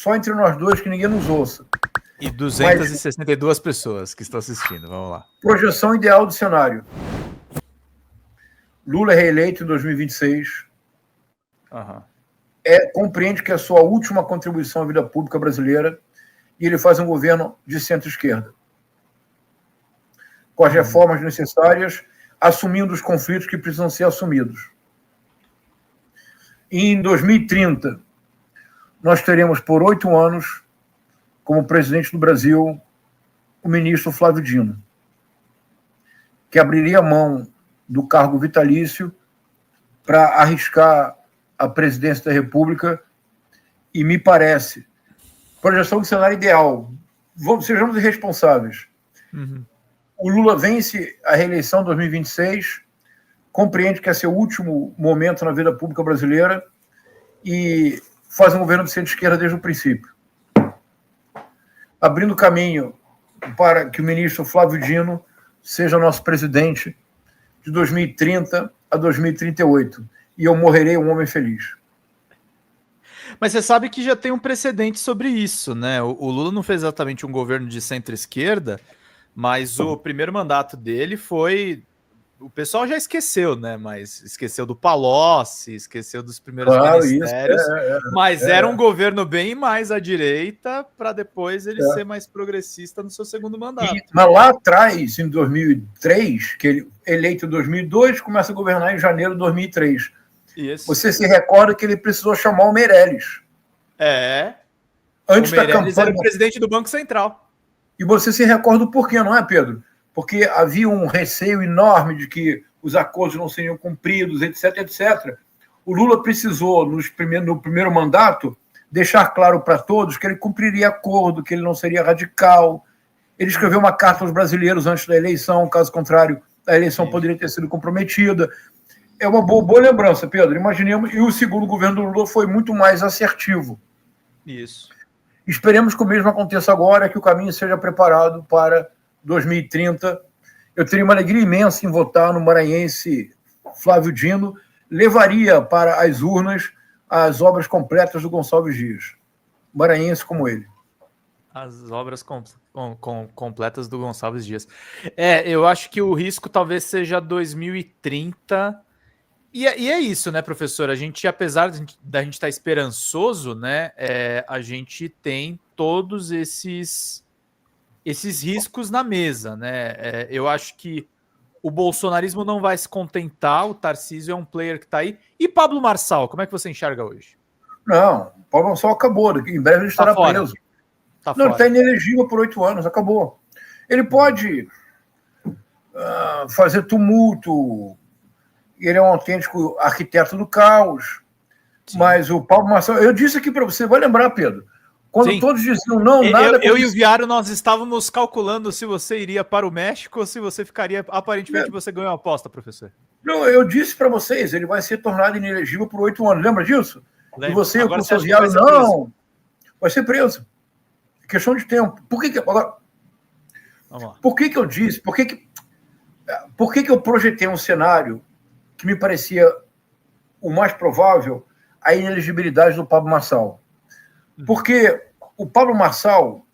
só entre nós dois, que ninguém nos ouça. E 262 pessoas que estão assistindo, vamos lá. Projeção ideal do cenário. Lula é reeleito em 2026. Uhum. Compreende que é a sua última contribuição à vida pública brasileira e ele faz um governo de centro-esquerda, com as reformas necessárias, assumindo os conflitos que precisam ser assumidos. E em 2030, nós teremos por 8 anos, como presidente do Brasil, o ministro Flávio Dino, que abriria mão do cargo vitalício para arriscar a presidência da República, e me parece, projeção do cenário ideal, sejamos irresponsáveis. Uhum. O Lula vence a reeleição em 2026, compreende que é seu último momento na vida pública brasileira e faz um governo de centro-esquerda desde o princípio, abrindo caminho para que o ministro Flávio Dino seja nosso presidente de 2030 a 2038. E eu morrerei um homem feliz. Mas você sabe que já tem um precedente sobre isso, né? O Lula não fez exatamente um governo de centro-esquerda, mas o primeiro mandato dele foi... O pessoal já esqueceu, né? Mas esqueceu do Palocci, esqueceu dos primeiros ministérios. Mas era um governo bem mais à direita para depois ele ser mais progressista no seu segundo mandato. Mas lá atrás, em 2003, que ele eleito em 2002, começa a governar em janeiro de 2003. Isso. Você se recorda que ele precisou chamar o Meirelles. Antes o Meirelles da campanha. era o presidente do Banco Central. E você se recorda o porquê, não é, Pedro? Porque havia um receio enorme de que os acordos não seriam cumpridos, etc, etc. O Lula precisou, no primeiro mandato, deixar claro para todos que ele cumpriria acordo, que ele não seria radical. Ele escreveu uma carta aos brasileiros antes da eleição, caso contrário, a eleição poderia ter sido comprometida. É uma boa lembrança, Pedro. Imaginemos, e o segundo governo do Lula foi muito mais assertivo. Isso. Esperemos que o mesmo aconteça agora, que o caminho seja preparado para 2030. Eu teria uma alegria imensa em votar no maranhense Flávio Dino, levaria para as urnas as obras completas do Gonçalves Dias, maranhense como ele. As obras completas do Gonçalves Dias. Eu acho que o risco talvez seja 2030. E é isso, né, professor? A gente, apesar da gente estar esperançoso, né, a gente tem todos esses riscos na mesa, né? Eu acho que o bolsonarismo não vai se contentar, o Tarcísio é um player que está aí. E Pablo Marçal, como é que você enxerga hoje? Não, o Pablo Marçal acabou, em breve ele estará preso. Não, ele está inelegível por 8 anos, acabou. Ele pode fazer tumulto, ele é um autêntico arquiteto do caos, sim. Mas o Pablo Marçal... Eu disse aqui para você, vai lembrar, Pedro, quando sim. Todos diziam não, nada... Eu e o Viário, nós estávamos calculando se você iria para o México ou se você ficaria... Aparentemente, você ganhou a aposta, professor. Não, eu disse para vocês, ele vai ser tornado inelegível por 8 anos, lembra disso? Lembra. E você, agora com o seu Viário, não, vai ser preso. Questão de tempo. Por que agora... Vamos lá. Por que eu disse? Por que eu projetei um cenário que me parecia o mais provável, a inelegibilidade do Pablo Marçal? Porque o Pablo Marçal,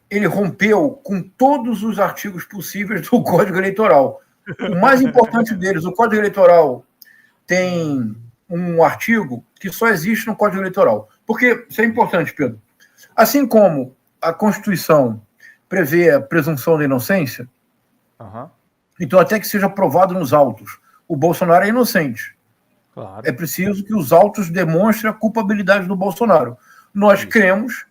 ele rompeu com todos os artigos possíveis do Código Eleitoral. O mais importante deles, o Código Eleitoral tem um artigo que só existe no Código Eleitoral. Porque isso é importante, Pedro. Assim como a Constituição prevê a presunção da inocência, então até que seja provado nos autos, o Bolsonaro é inocente. Claro. É preciso que os autos demonstrem a culpabilidade do Bolsonaro. Nós cremos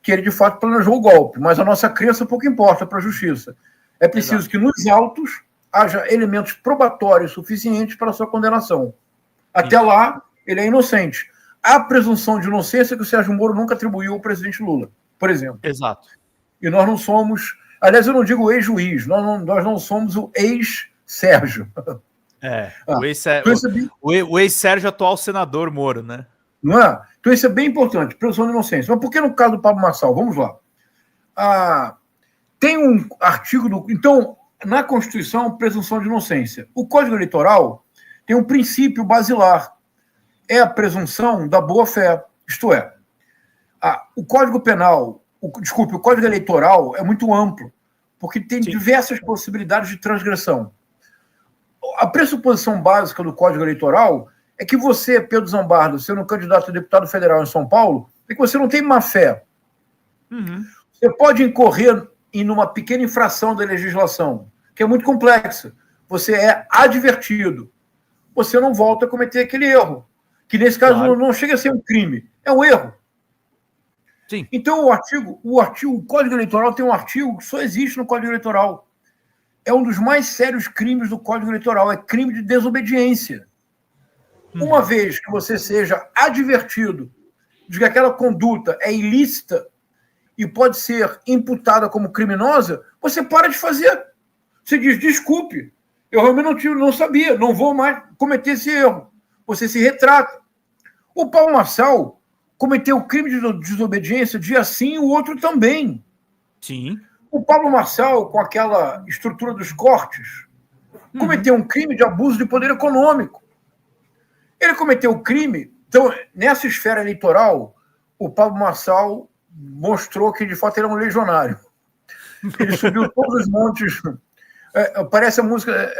que ele, de fato, planejou o golpe, mas a nossa crença pouco importa para a justiça. É preciso que nos autos haja elementos probatórios suficientes para a sua condenação. Até lá, ele é inocente. Há presunção de inocência que o Sérgio Moro nunca atribuiu ao presidente Lula, por exemplo. Exato. E nós não somos... Aliás, eu não digo ex-juiz, nós não somos o ex-Sérgio. O ex-Sérgio atual senador Moro, né? Não é? Então isso é bem importante, presunção de inocência. Mas por que no caso do Pablo Marçal? Vamos lá. Tem um artigo Então, na Constituição, presunção de inocência. O Código Eleitoral tem um princípio basilar. É a presunção da boa-fé. Isto é, o Código Penal, o Código Eleitoral é muito amplo, porque tem diversas possibilidades de transgressão. A pressuposição básica do Código Eleitoral é que você, Pedro Zambardo, sendo candidato a deputado federal em São Paulo, é que você não tem má fé. Uhum. Você pode incorrer em uma pequena infração da legislação, que é muito complexa. Você é advertido. Você não volta a cometer aquele erro, que nesse caso não chega a ser um crime, é um erro. Sim. Então, o Código Eleitoral tem um artigo que só existe no Código Eleitoral. É um dos mais sérios crimes do Código Eleitoral, é crime de desobediência. Uma vez que você seja advertido de que aquela conduta é ilícita e pode ser imputada como criminosa, você para de fazer. Você diz, desculpe, eu realmente não sabia, não vou mais cometer esse erro. Você se retrata. O Paulo Marçal cometeu o crime de desobediência dia sim, o outro também. Sim. O Pablo Marçal, com aquela estrutura dos cortes, cometeu um crime de abuso de poder econômico. Ele cometeu o crime. Então, nessa esfera eleitoral, o Pablo Marçal mostrou que, de fato, ele é um legionário. Ele subiu todos os montes. Parece a música.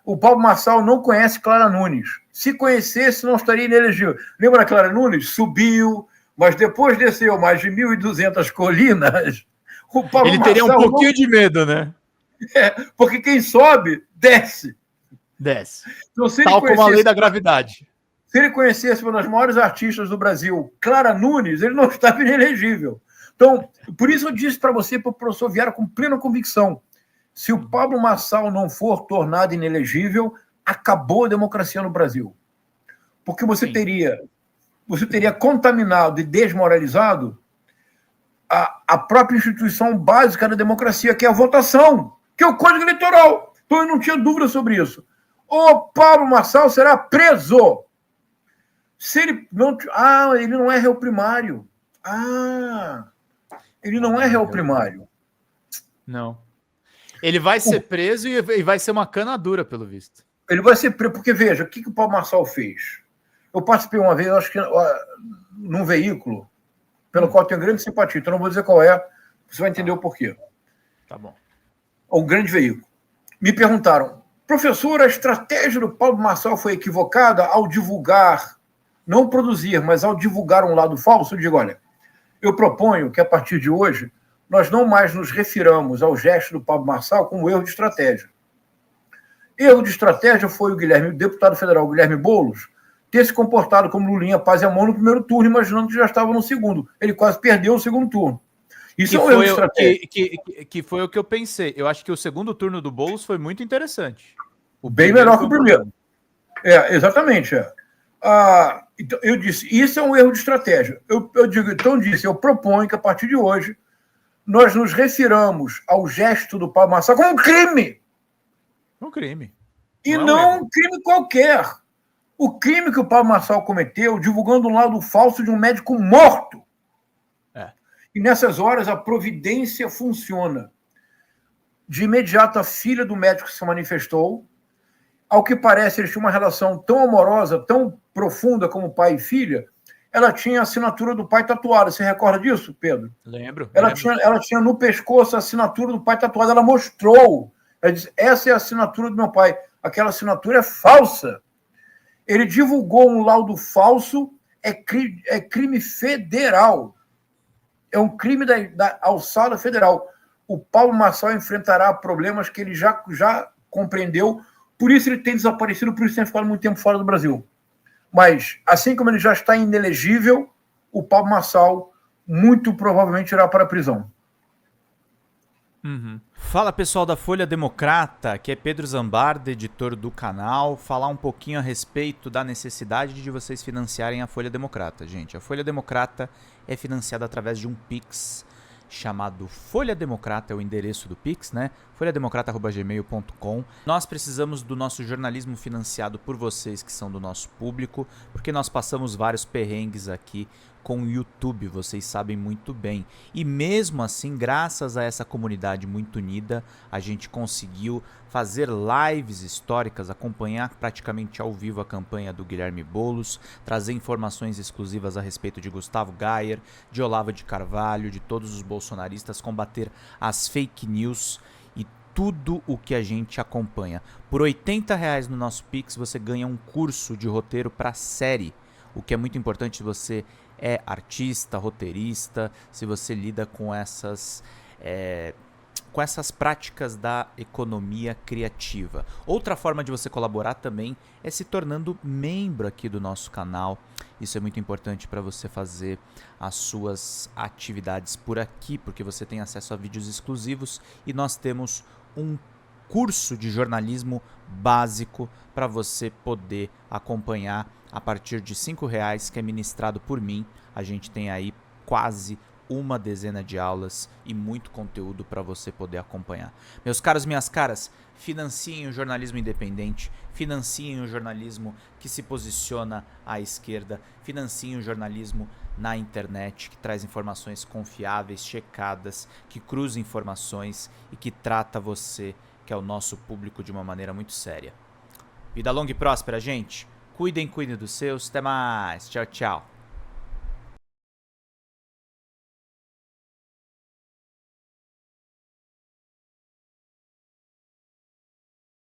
O Pablo Marçal não conhece Clara Nunes. Se conhecesse, não estaria inelegível. Lembra da Clara Nunes? Subiu, mas depois desceu mais de 1.200 colinas. O Pablo Ele teria Marçal um pouquinho de medo, né? Porque quem sobe, desce. Desce. Então, tal como a lei da gravidade. Se ele conhecesse uma das maiores artistas do Brasil, Clara Nunes, ele não estava inelegível. Então, por isso eu disse para você, para o professor Vieira, com plena convicção, se o Pablo Marçal não for tornado inelegível, acabou a democracia no Brasil. Porque você teria contaminado e desmoralizado a própria instituição básica da democracia, que é a votação, que é o Código Eleitoral. Então eu não tinha dúvida sobre isso. O Pablo Marçal será preso. Se ele não... ele não é réu primário. Ele não é réu primário. Não. Ele vai ser preso e vai ser uma cana dura, pelo visto. Ele vai ser preso, porque veja, o que o Pablo Marçal fez? Eu participei uma vez, acho que num veículo, pelo qual eu tenho grande simpatia, então não vou dizer qual é, você vai entender o porquê. Tá bom. Um grande veículo. Me perguntaram, professor, a estratégia do Pablo Marçal foi equivocada ao divulgar, não produzir, mas ao divulgar um lado falso? Eu digo, olha, eu proponho que a partir de hoje nós não mais nos refiramos ao gesto do Pablo Marçal como erro de estratégia. Erro de estratégia foi o deputado federal Guilherme Boulos ter se comportado como Lulinha Paz e Amor no primeiro turno, imaginando que já estava no segundo. Ele quase perdeu o segundo turno. Isso é um erro de estratégia. Que foi o que eu pensei. Eu acho que o segundo turno do Boulos foi muito interessante. Bem melhor que o primeiro. Exatamente. Então, eu disse, isso é um erro de estratégia. Eu proponho que a partir de hoje nós nos refiramos ao gesto do Pablo Marçal como um crime. Um crime. E não um crime qualquer. O crime que o Pablo Marçal cometeu, divulgando um lado falso de um médico morto. E nessas horas a providência funciona. De imediato, a filha do médico se manifestou. Ao que parece, eles tinham uma relação tão amorosa, tão profunda como pai e filha. Ela tinha a assinatura do pai tatuada. Você recorda disso, Pedro? Lembro. Ela tinha no pescoço a assinatura do pai tatuada. Ela mostrou. Ela disse, essa é a assinatura do meu pai. Aquela assinatura é falsa. Ele divulgou um laudo falso, é crime federal. É um crime da alçada federal. O Pablo Marçal enfrentará problemas que ele já compreendeu, por isso ele tem desaparecido, por isso tem ficado muito tempo fora do Brasil. Mas, assim como ele já está inelegível, o Pablo Marçal muito provavelmente irá para a prisão. Fala, pessoal da Folha Democrata, que é Pedro Zambardo, editor do canal, falar um pouquinho a respeito da necessidade de vocês financiarem a Folha Democrata. Gente, a Folha Democrata é financiada através de um Pix chamado Folha Democrata, é o endereço do Pix, né? folhademocrata@gmail.com. Nós precisamos do nosso jornalismo financiado por vocês que são do nosso público, porque nós passamos vários perrengues aqui com o YouTube, vocês sabem muito bem. E mesmo assim, graças a essa comunidade muito unida, a gente conseguiu fazer lives históricas, acompanhar praticamente ao vivo a campanha do Guilherme Boulos, trazer informações exclusivas a respeito de Gustavo Gayer, de Olavo de Carvalho, de todos os bolsonaristas, combater as fake news e tudo o que a gente acompanha. Por R$80 no nosso Pix você ganha um curso de roteiro para série, o que é muito importante se você é artista, roteirista, se você lida com essas práticas da economia criativa. Outra forma de você colaborar também é se tornando membro aqui do nosso canal. Isso é muito importante para você fazer as suas atividades por aqui, porque você tem acesso a vídeos exclusivos e nós temos um curso de jornalismo básico para você poder acompanhar a partir de R$5, que é ministrado por mim. A gente tem aí quase uma dezena de aulas e muito conteúdo para você poder acompanhar. Meus caros, minhas caras, financiem o jornalismo independente, financiem o jornalismo que se posiciona à esquerda, financiem o jornalismo na internet, que traz informações confiáveis, checadas, que cruza informações e que trata você, que é o nosso público, de uma maneira muito séria. Vida longa e próspera, gente. Cuidem dos seus. Até mais. Tchau, tchau.